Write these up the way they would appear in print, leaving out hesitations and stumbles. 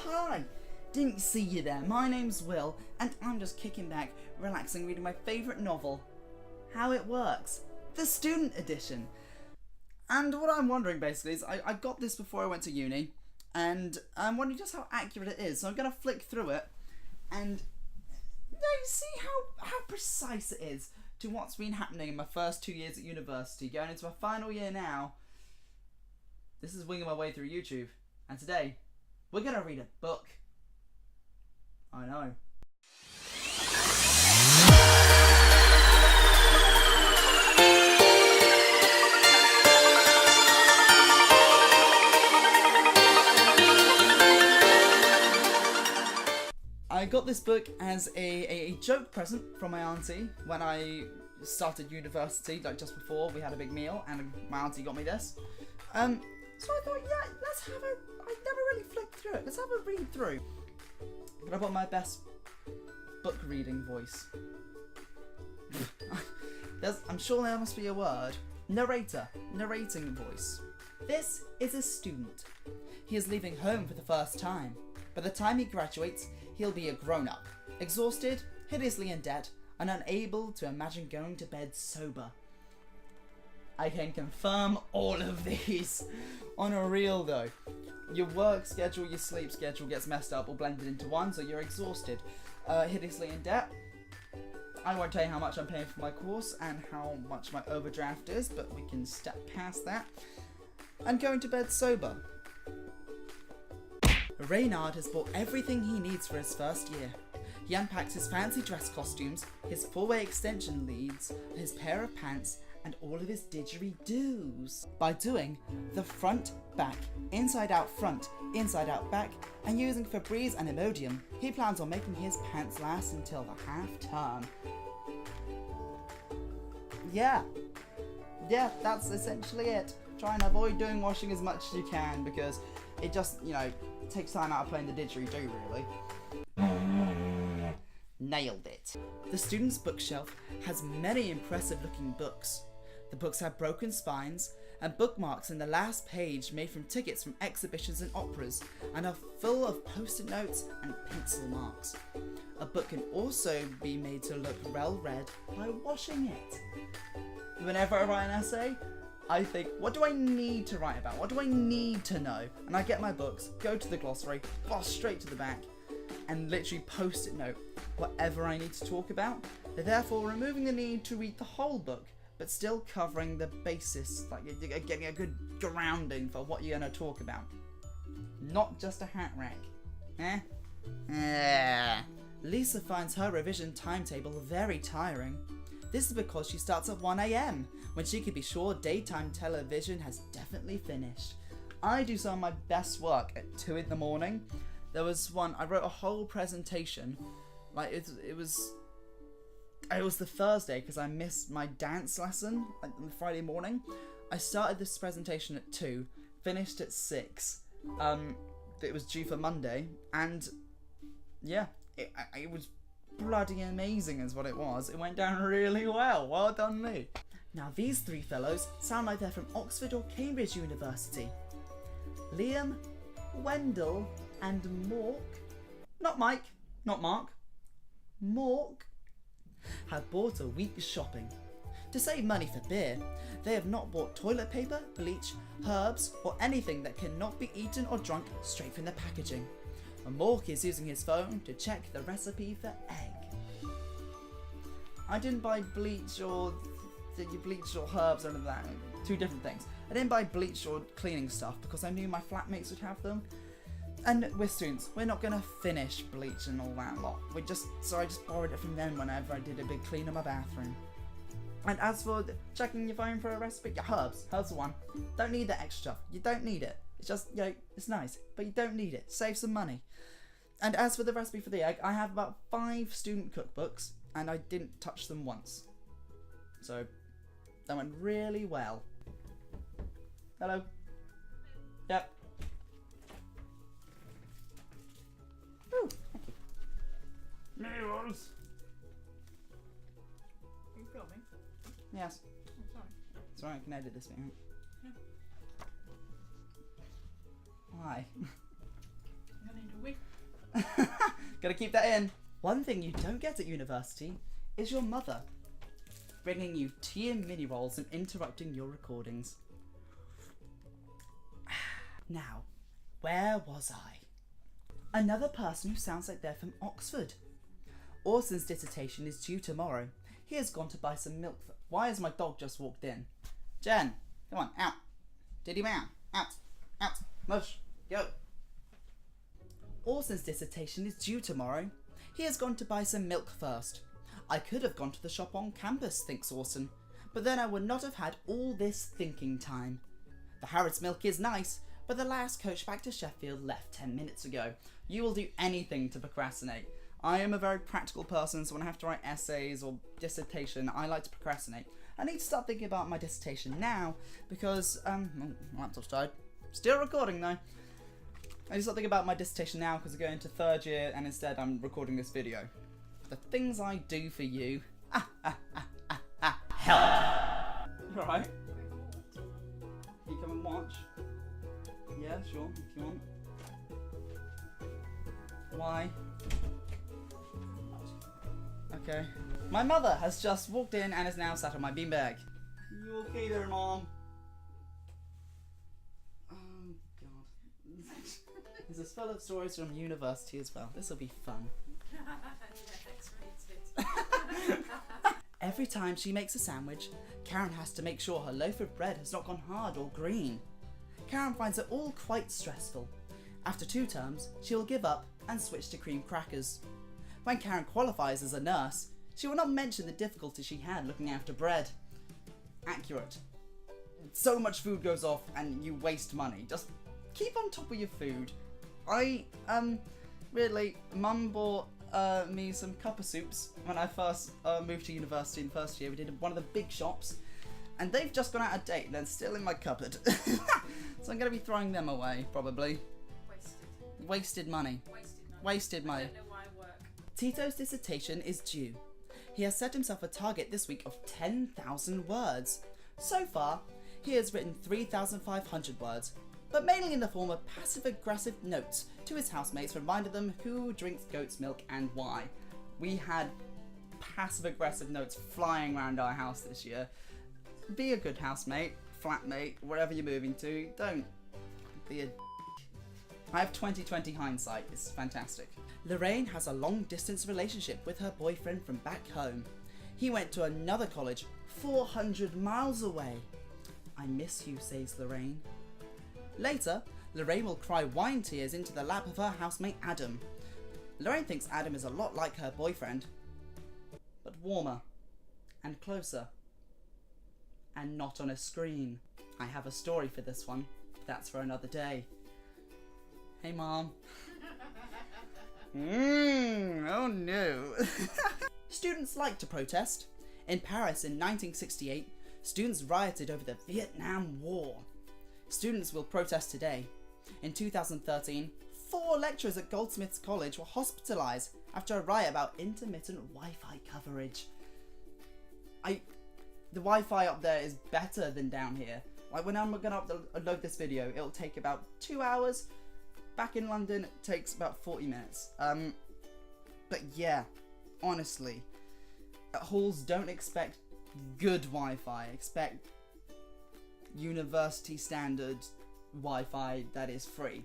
hi! Didn't see you there. My name's Will, and I'm just kicking back, relaxing, reading my favourite novel, How It Works, the student edition. And what I'm wondering basically is, I got this before I went to uni, and I'm wondering just how accurate it is. So I'm going to flick through it, and see how precise it is to what's been happening in my first 2 years at university, going into my final year now. This is winging my way through YouTube, and today we're going to read a book. I know. I got this book as a joke present from my auntie when I started university, like just before. We had a big meal and my auntie got me this. So I thought, yeah, let's have I never really flicked through it. Let's have a read through. But I've got my best book reading voice. I'm sure there must be a word. Narrator. Narrating voice. This is a student. He is leaving home for the first time. By the time he graduates, he'll be a grown-up, exhausted, hideously in debt, and unable to imagine going to bed sober. I can confirm all of these. On a real though, your work schedule, your sleep schedule gets messed up or blended into one, so you're exhausted, hideously in debt. I won't tell you how much I'm paying for my course and how much my overdraft is, but we can step past that. And going to bed sober. Reynard has bought everything he needs for his first year. He unpacks his fancy dress costumes, his four-way extension leads, his pair of pants, and all of his didgeridoo's. By doing the front, back, inside out, back, and using Febreze and Imodium, he plans on making his pants last until the half-term. Yeah, that's essentially it. Try and avoid doing washing as much as you can, because it just, takes time out of playing the didgeridoo, really. Nailed it. The student's bookshelf has many impressive looking books. The books have broken spines and bookmarks in the last page made from tickets from exhibitions and operas, and are full of post-it notes and pencil marks. A book can also be made to look well read by washing it. Whenever I write an essay, I think, what do I need to write about? What do I need to know? And I get my books, go to the glossary, gloss straight to the back, and literally post-it note whatever I need to talk about, therefore removing the need to read the whole book, but still covering the basis, like getting a good grounding for what you're going to talk about. Not just a hat rack. Lisa finds her revision timetable very tiring. This is because she starts at 1 AM, when she can be sure daytime television has definitely finished. I do some of my best work at 2 in the morning. There was one, I wrote a whole presentation, like it was the Thursday because I missed my dance lesson on the Friday morning. I started this presentation at 2, finished at 6. It was due for Monday, and yeah, it was bloody amazing is what it was. It went down really well. Well done me. Now these three fellows sound like they're from Oxford or Cambridge University. Liam, Wendell, and Mork, not Mike, not Mark, Mork, have bought a week's shopping. To save money for beer, they have not bought toilet paper, bleach, herbs, or anything that cannot be eaten or drunk straight from the packaging. And Mork is using his phone to check the recipe for egg. I didn't buy bleach or herbs or anything like that. Two different things. I didn't buy bleach or cleaning stuff because I knew my flatmates would have them. And we're students. We're not going to finish bleach and all that lot. So I just borrowed it from them whenever I did a big clean of my bathroom. And as for checking your phone for a recipe, yeah, herbs are one. Don't need the extra stuff. You don't need it. It's just, it's nice, but you don't need it. Save some money. And as for the recipe for the egg, I have about 5 student cookbooks, and I didn't touch them once. So, that went really well. Hello? Yep. Ooh, thank you. Meals! Are you filming? Yes. Oh, sorry. It's alright, I can edit this bit. Yeah. Why? I'm going to need a whiff Gotta keep that in. One thing you don't get at university is your mother bringing you tea and mini rolls and interrupting your recordings. Now, where was I? Another person who sounds like they're from Oxford. Orson's dissertation is due tomorrow. He has gone to buy some milk. Why has my dog just walked in? Jen, come on, out. Diddy man, out, mush, go. Orson's dissertation is due tomorrow. He has gone to buy some milk first. I could have gone to the shop on campus, thinks Orson, but then I would not have had all this thinking time. The Harrods milk is nice, but the last coach back to Sheffield left 10 minutes ago. You will do anything to procrastinate. I am a very practical person, so when I have to write essays or dissertation, I like to procrastinate. I need to start thinking about my dissertation now because, my laptop's died. Still recording though. I need to start thinking about my dissertation now because I'm going into third year and instead I'm recording this video. The things I do for you. Help! You alright? Can you come and watch? Yeah, sure, if you want. Why? Okay. My mother has just walked in and is now sat on my beanbag. You okay there, Mom? Oh, God. This is full of stories from university as well. This will be fun. Every time she makes a sandwich, Karen has to make sure her loaf of bread has not gone hard or green. Karen finds it all quite stressful. After 2 terms, she will give up and switch to cream crackers. When Karen qualifies as a nurse, she will not mention the difficulty she had looking after bread. Accurate. So much food goes off and you waste money. Just keep on top of your food. Mum bought me some cuppa soups when I first moved to university in first year. We did one of the big shops and they've just gone out of date and they're still in my cupboard. So I'm going to be throwing them away, probably. Wasted money. Wasted money. I don't know why I work. Tito's dissertation is due. He has set himself a target this week of 10,000 words. So far, he has written 3,500 words, but mainly in the form of passive-aggressive notes to his housemates reminding them who drinks goat's milk and why. We had passive-aggressive notes flying around our house this year. Be a good housemate, flatmate, wherever you're moving to. Don't be a I have 20/20 hindsight. It's fantastic. Lorraine has a long-distance relationship with her boyfriend from back home. He went to another college 400 miles away. I miss you, says Lorraine. Later, Lorraine will cry wine tears into the lap of her housemate Adam. Lorraine thinks Adam is a lot like her boyfriend, but warmer and closer and not on a screen. I have a story for this one. That's for another day. Hey, Mom. Oh no. Students like to protest. In Paris in 1968, students rioted over the Vietnam War. Students will protest today. In 2013, 4 lecturers at Goldsmiths College were hospitalised after a riot about intermittent Wi-Fi coverage. The Wi-Fi up there is better than down here. Like when I'm gonna upload this video, it'll take about 2 hours. Back in London, it takes about 40 minutes. But yeah, honestly, at halls don't expect good Wi-Fi. Expect university standard Wi-Fi that is free.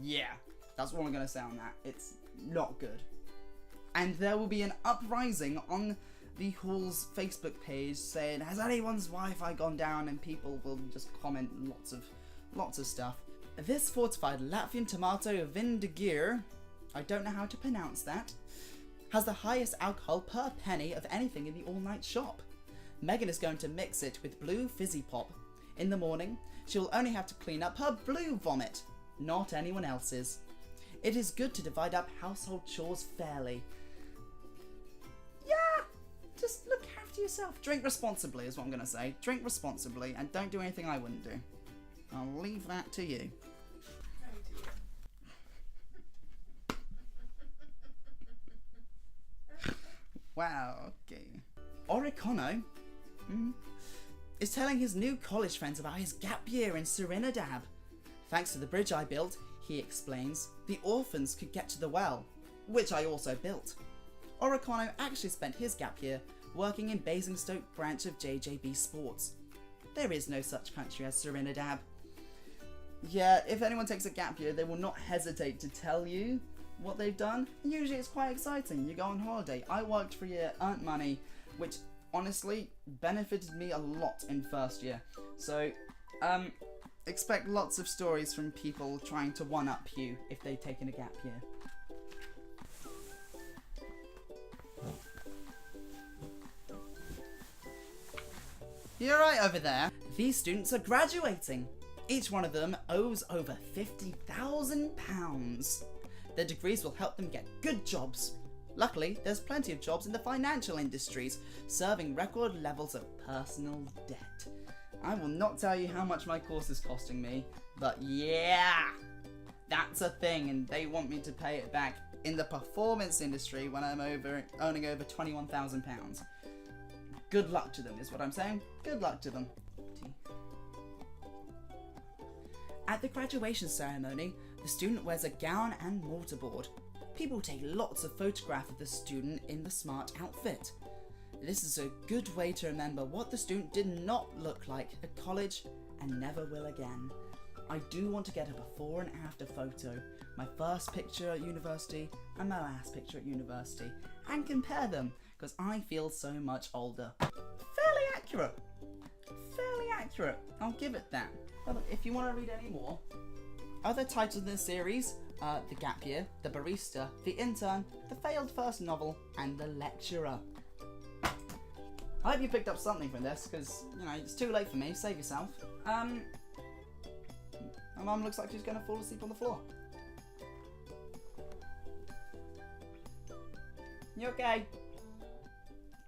Yeah, that's what I'm gonna say on that. It's not good. And there will be an uprising on the hall's Facebook page saying, has anyone's Wi-Fi gone down? And people will just comment lots of stuff. This fortified Latvian tomato Vindegir, I don't know how to pronounce that, has the highest alcohol per penny of anything in the all-night shop. Megan is going to mix it with blue fizzy pop. In the morning, she will only have to clean up her blue vomit, not anyone else's. It is good to divide up household chores fairly. Yeah, just look after yourself. Drink responsibly is what I'm going to say. Drink responsibly and don't do anything I wouldn't do. I'll leave that to you. Wow, okay. Orikono is telling his new college friends about his gap year in Surinadab. Thanks to the bridge I built, he explains, the orphans could get to the well, which I also built. Oricano actually spent his gap year working in Basingstoke branch of JJB Sports. There is no such country as Serinidab. Yeah, if anyone takes a gap year, they will not hesitate to tell you what they've done. Usually it's quite exciting. You go on holiday. I worked for a year, earned money, which honestly benefited me a lot in first year. So, expect lots of stories from people trying to one-up you if they've taken a gap year. You're right over there. These students are graduating. Each one of them owes over £50,000. Their degrees will help them get good jobs. Luckily, there's plenty of jobs in the financial industries, serving record levels of personal debt. I will not tell you how much my course is costing me, but yeah, that's a thing, and they want me to pay it back in the performance industry when I'm earning over £21,000. Good luck to them, is what I'm saying. Good luck to them. At the graduation ceremony, the student wears a gown and mortarboard. People take lots of photographs of the student in the smart outfit. This is a good way to remember what the student did not look like at college and never will again. I do want to get a before and after photo, my first picture at university and my last picture at university, and compare them, because I feel so much older. Fairly accurate. Fairly accurate. I'll give it that. But if you want to read any more, other titles in this series, The Gap Year, The Barista, The Intern, The Failed First Novel, and The Lecturer. I hope you picked up something from this, because, you know, it's too late for me. Save yourself. My mum looks like she's going to fall asleep on the floor. You okay?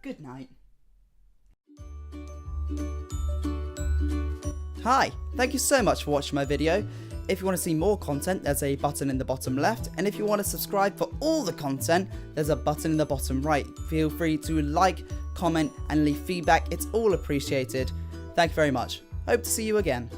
Good night. Hi, thank you so much for watching my video. If you want to see more content, there's a button in the bottom left, and if you want to subscribe for all the content, there's a button in the bottom right. Feel free to like, comment, and leave feedback. It's all appreciated. Thank you very much. Hope to see you again.